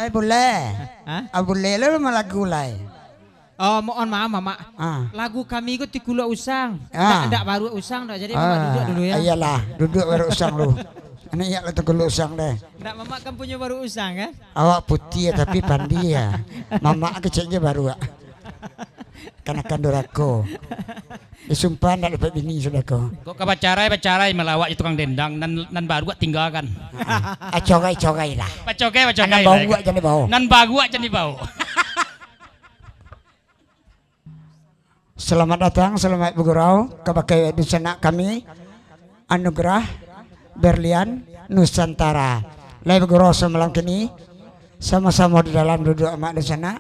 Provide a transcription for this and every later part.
Boleh. Hah? Boleh lah lagu lain. Oh, mohon maaf Mama. Lagu kami itu Tikula Usang. Enggak baru usang dah. Jadi Mama duduk dulu ya. Iyalah, duduk baru usang lu. Ini ya Tikula Usang deh. Enggak, Mama kan punya baru usang kan? Awak putih ya, tapi pandi ya. Mama kecilnya baru. Karena kandorako. Disumpah ndak dapat bini sudah kau. Kok bacarai melawak itu tukang dendang nan baru tinggalkan. Cogai lah. Pacogai. Nan bau gua jadi bau. Nan bagu jadi bau. Selamat datang, selamat bergurau kepada dusun kami Anugerah Berlian Nusantara. Lai bergurau semalam kini sama-sama di dalam duduk amak di sana.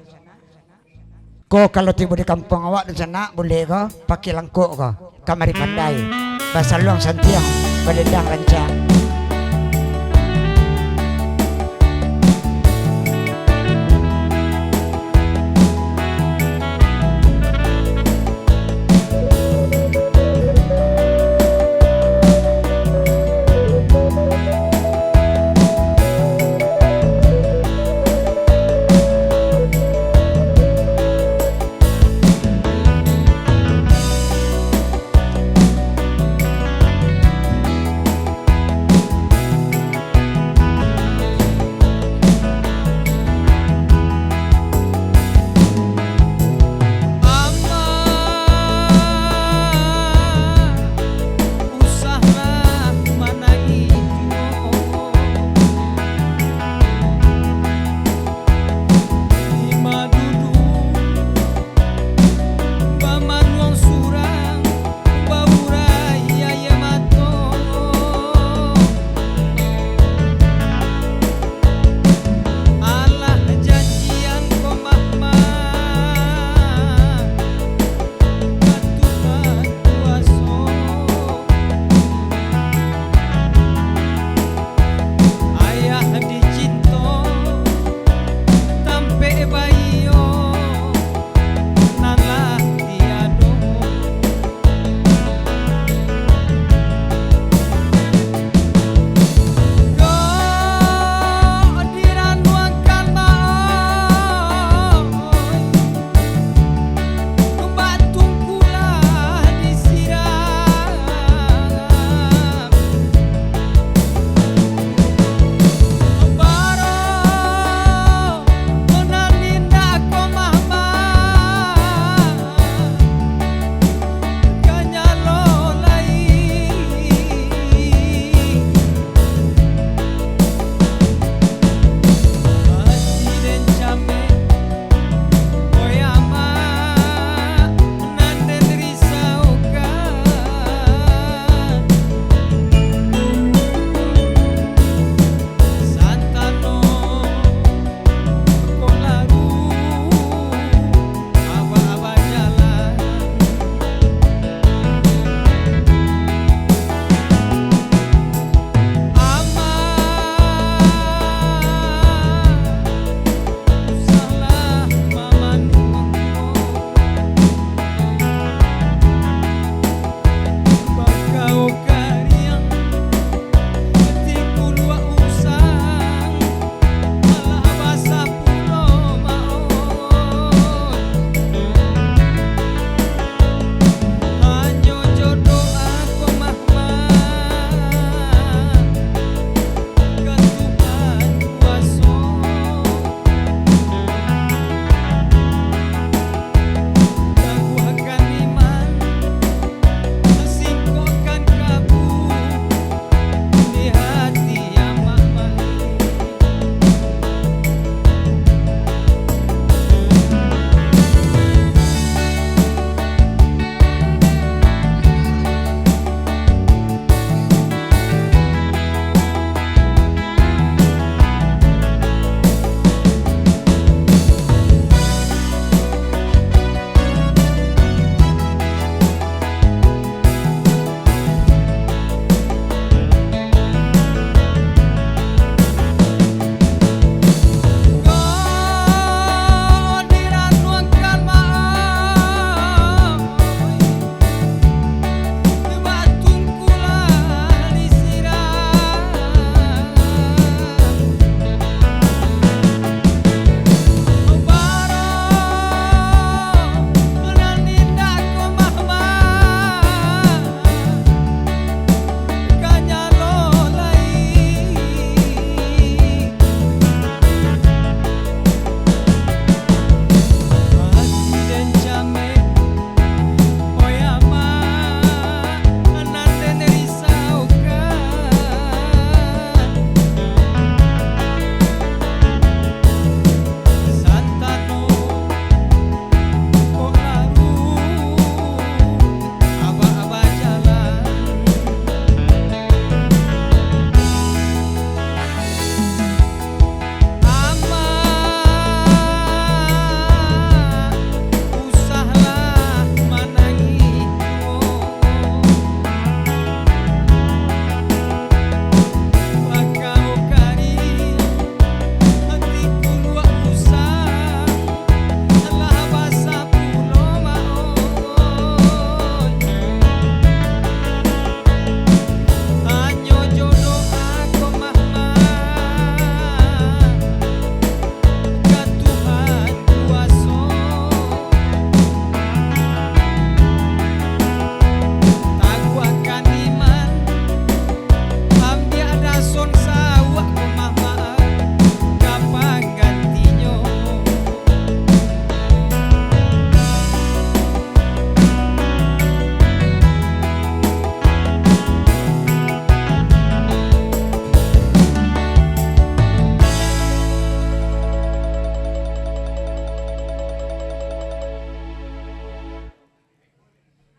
Kau kalau tiba di kampung awak di sana boleh kau pakai langkuk kau kamari pandai bahasa luang santiang berdendang rancang.